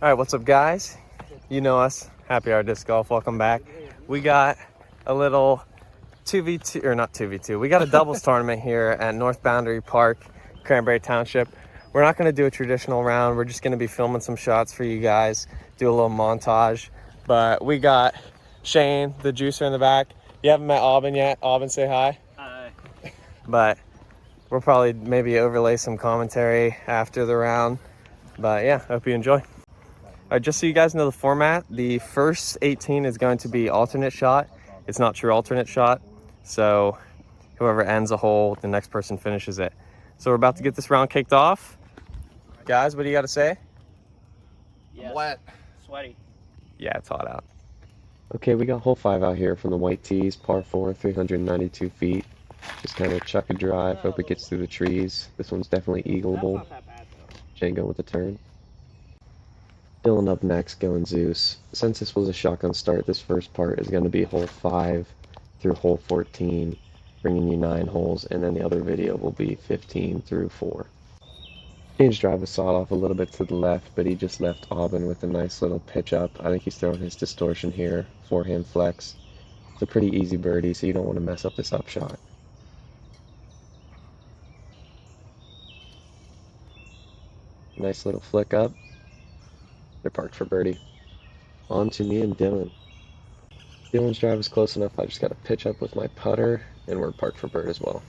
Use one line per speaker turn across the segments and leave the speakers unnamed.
All right, what's up, guys? You know us, Happy Hour Disc Golf. Welcome back. We got a little 2v2, or not 2v2. We got a doubles tournament here at North Boundary Park, Cranberry Township. We're not going to do a traditional round. We're just going to be filming some shots for you guys, do a little montage. But we got Shane, the juicer, in the back. You haven't met Aubin yet. Aubin, say hi.
Hi.
But we'll probably maybe overlay some commentary after the round. But yeah, hope you enjoy. All right, just so you guys know the format, the first 18 is going to be alternate shot. It's not true alternate shot. So whoever ends a hole, the next person finishes it. So we're about to get this round kicked off. Guys, what do you got to say?
Yes.
Wet.
Sweaty.
Yeah, it's hot out.
Okay, we got hole 5 out here from the white tees, par 4, 392 feet. Just kind of chuck a drive, hope it gets through the trees. This one's definitely eagleable.
That's not that bad though.
Shane going with the turn. Dylan up next, going Zeus. Since this was a shotgun start, this first part is going to be hole 5 through hole 14, bringing you 9 holes, and then the other video will be 15 through 4. Shane's drive was sawed off a little bit to the left, but he just left Aubin with a nice little pitch up. I think he's throwing his distortion here, forehand flex. It's a pretty easy birdie, so you don't want to mess up this upshot. Nice little flick up. They're parked for birdie. On to me and Dylan. Dylan's drive is close enough, I just got to pitch up with my putter, and we're parked for bird as well.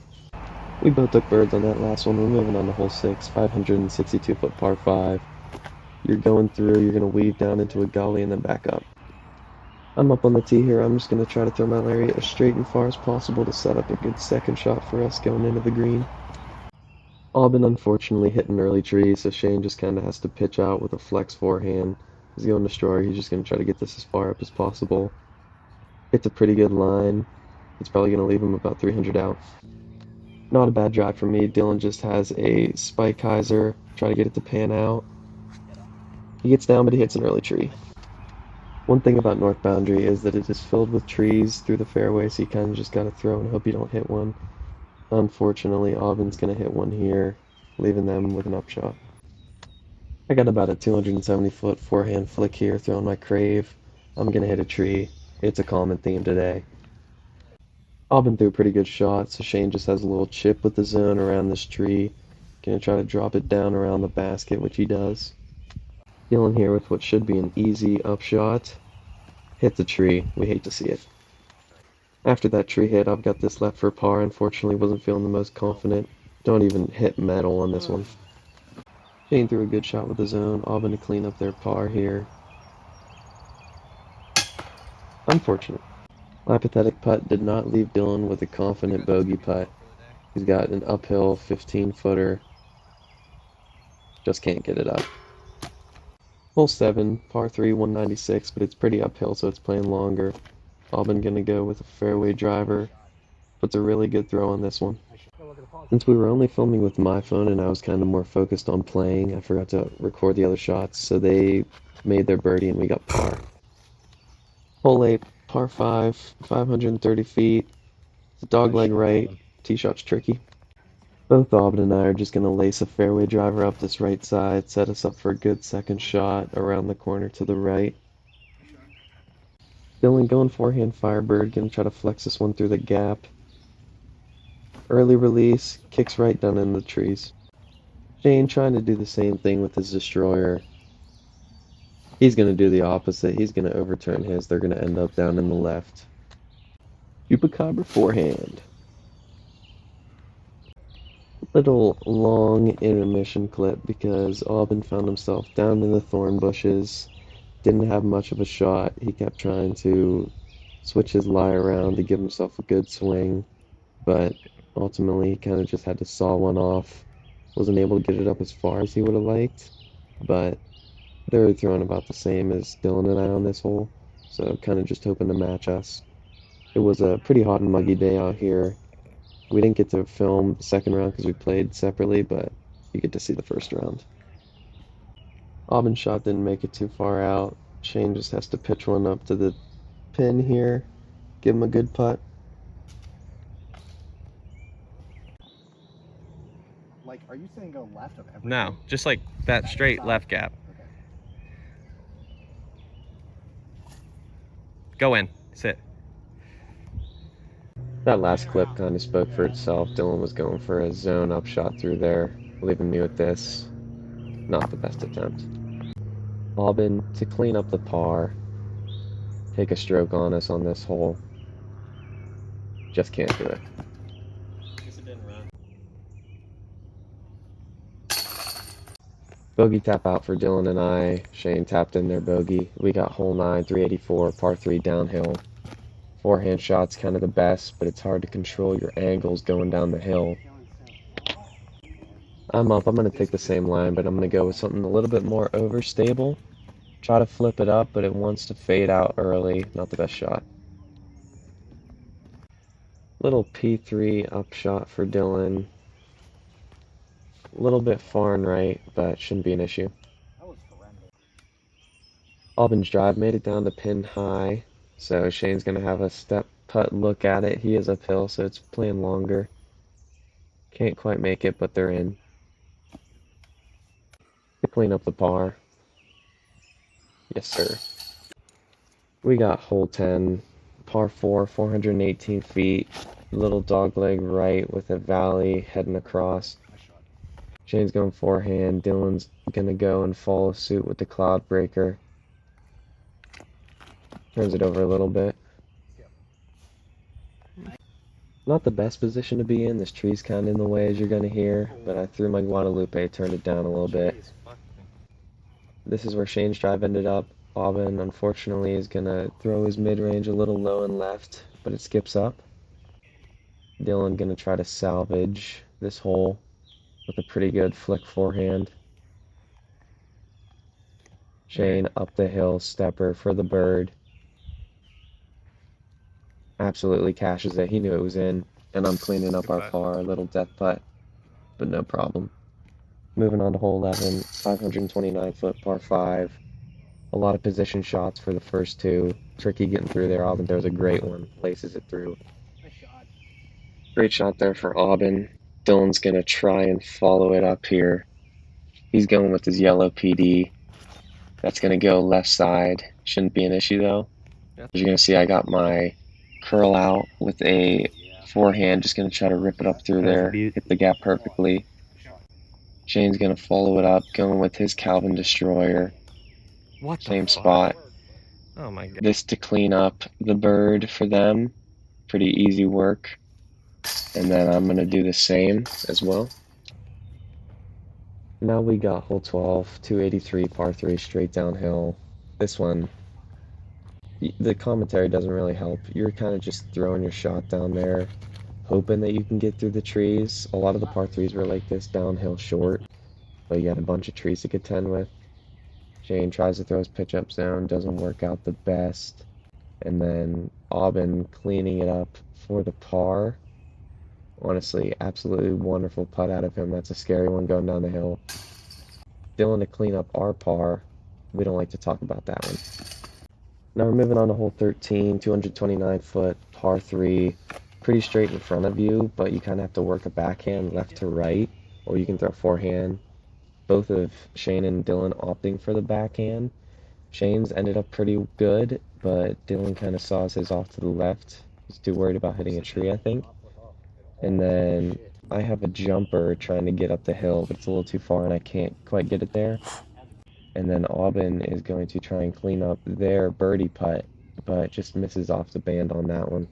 We both took birds on that last one. We're moving on to hole 6, 562-foot par 5. You're going through, you're going to weave down into a gully and then back up. I'm up on the tee here. I'm just going to try to throw my lariat as straight and far as possible to set up a good second shot for us going into the green. Aubin unfortunately hit an early tree, so Shane just kind of has to pitch out with a flex forehand. He's going destroyer. He's just going to try to get this as far up as possible. It's a pretty good line. It's probably going to leave him about 300 out. Not a bad drive for me. Dylan just has a spike hyzer. Try to get it to pan out. He gets down, but he hits an early tree. One thing about North Boundary is that it is filled with trees through the fairway, so you kind of just got to throw and hope you don't hit one. Unfortunately, Aubin's going to hit one here, leaving them with an upshot. I got about a 270-foot forehand flick here, throwing my crave. I'm going to hit a tree. It's a common theme today. Aubin threw a pretty good shot, so Shane just has a little chip with the zone around this tree. Going to try to drop it down around the basket, which he does. Dylan here with what should be an easy upshot. Hit the tree. We hate to see it. After that tree hit, I've got this left for par. Unfortunately, wasn't feeling the most confident. Don't even hit metal on this one. Shane threw a good shot with the zone. Aubin to clean up their par here. Unfortunate. My pathetic putt did not leave Dylan with a confident bogey putt. He's got an uphill 15-footer. Just can't get it up. Hole 7, par 3, 196, but it's pretty uphill, so it's playing longer. Aubin gonna go with a fairway driver. Puts a really good throw on this one. Since we were only filming with my phone and I was kind of more focused on playing, I forgot to record the other shots, so they made their birdie and we got par. Hole 8, par 5, 530 feet. Dogleg right, tee shot's tricky. Both Aubin and I are just going to lace a fairway driver up this right side, set us up for a good second shot around the corner to the right. Dylan going forehand firebird, going to try to flex this one through the gap. Early release, kicks right down in the trees. Shane trying to do the same thing with his destroyer. He's going to do the opposite. He's going to overturn his. They're going to end up down in the left. Chupacabra forehand. Little long intermission clip because Aubin found himself down in the thorn bushes. Didn't have much of a shot. He kept trying to switch his lie around to give himself a good swing, but ultimately he kind of just had to saw one off. Wasn't able to get it up as far as he would have liked, but they're throwing about the same as Dylan and I on this hole, so kind of just hoping to match us. It was a pretty hot and muggy day out here. We didn't get to film the second round because we played separately, but you get to see the first round. Aubin's shot didn't make it too far out. Shane just has to pitch one up to the pin here, give him a good putt.
Like, are you saying go left of every
No, just like that straight left gap.
Okay.
Go in. Sit.
That last clip kind of spoke for itself. Dylan was going for a zone upshot through there, leaving me with this. Not the best attempt. Aubin to clean up the par. Take a stroke on us on this hole. Just can't do it.
Guess it didn't run.
Bogey tap out for Dylan and I. Shane tapped in their bogey. We got hole 9, 384, par 3 downhill. Forehand shot's kind of the best, but it's hard to control your angles going down the hill. I'm up. I'm going to take the same line, but I'm going to go with something a little bit more overstable. Try to flip it up, but it wants to fade out early. Not the best shot. Little P3 upshot for Dylan. A little bit far and right, but shouldn't be an issue. Aubin's drive made it down to pin high, so Shane's going to have a step putt look at it. He is uphill, so it's playing longer. Can't quite make it, but they're in. To clean up the par. Yes, sir. We got hole 10, par 4, 418 feet. Little dogleg right with a valley heading across. Shane's going forehand. Dylan's going to go and follow suit with the cloud breaker. Turns it over a little bit. Not the best position to be in. This tree's kind of in the way, as you're going to hear, but I threw my Guadalupe, turned it down a little bit. This is where Shane's drive ended up. Aubin, unfortunately, is going to throw his mid-range a little low and left, but it skips up. Dylan going to try to salvage this hole with a pretty good flick forehand. Shane up the hill, stepper for the bird. Absolutely cashes it. He knew it was in, and I'm cleaning up our par, a little death putt, but no problem. Moving on to hole 11, 529-foot par 5. A lot of position shots for the first two. Tricky getting through there. Aubin throws a great one, laces it through. Great shot there for Aubin. Dylan's going to try and follow it up here. He's going with his yellow PD. That's going to go left side. Shouldn't be an issue, though. As you're going to see, I got my curl out with a forehand. Just going to try to rip it up through there. Hit the gap perfectly. Shane's going to follow it up, going with his Calvin Destroyer.
What
Same
the fuck?
spot.
Oh my god.
This to clean up the bird for them. Pretty easy work. And then I'm going to do the same as well. Now we got hole 12, 283, par 3, straight downhill. This one, the commentary doesn't really help. You're kind of just throwing your shot down there, hoping that you can get through the trees. A lot of the par 3s were like this, downhill short, but you got a bunch of trees to contend with. Shane tries to throw his pitch-up zone, doesn't work out the best. And then Aubin cleaning it up for the par. Honestly, absolutely wonderful putt out of him. That's a scary one going down the hill. Dylan to clean up our par. We don't like to talk about that one. Now we're moving on to hole 13, 229-foot, par 3. Pretty straight in front of you, but you kind of have to work a backhand left to right, or you can throw forehand. Both of Shane and Dylan opting for the backhand. Shane's ended up pretty good, but Dylan kind of saws his off to the left. He's too worried about hitting a tree, I think. And then I have a jumper trying to get up the hill, but it's a little too far and I can't quite get it there. And then Aubin is going to try and clean up their birdie putt, but just misses off the band on that one.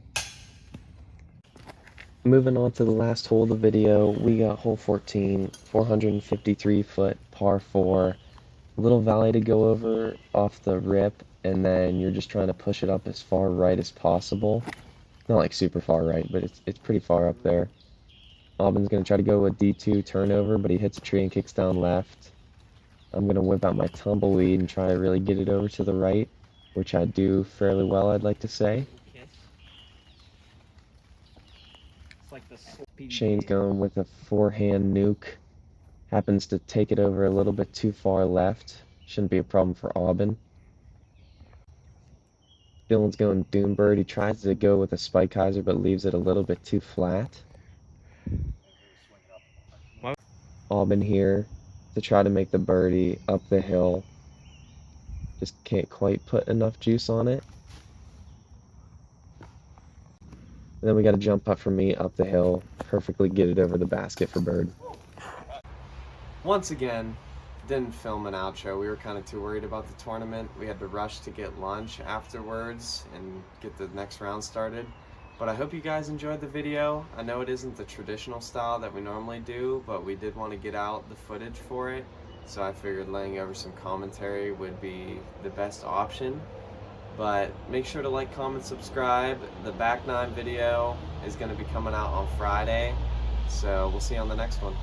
Moving on to the last hole of the video, we got hole 14, 453-foot, par 4. A little valley to go over off the rip, and then you're just trying to push it up as far right as possible. Not like super far right, but it's pretty far up there. Aubin's going to try to go with D2 turnover, but he hits a tree and kicks down left. I'm going to whip out my tumbleweed and try to really get it over to the right, which I do fairly well, I'd like to say. Shane's going with a forehand nuke. Happens to take it over a little bit too far left. Shouldn't be a problem for Aubin. Dylan's going Doombird. He tries to go with a Spike Heiser, but leaves it a little bit too flat. Aubin here to try to make the birdie up the hill. Just can't quite put enough juice on it. And then we got a jump putt from me up the hill, perfectly get it over the basket for bird.
Once again, didn't film an outro. We were kind of too worried about the tournament. We had to rush to get lunch afterwards and get the next round started. But I hope you guys enjoyed the video. I know it isn't the traditional style that we normally do, but we did want to get out the footage for it. So I figured laying over some commentary would be the best option. But make sure to like, comment, subscribe. The back nine video is going to be coming out on Friday. So we'll see you on the next one.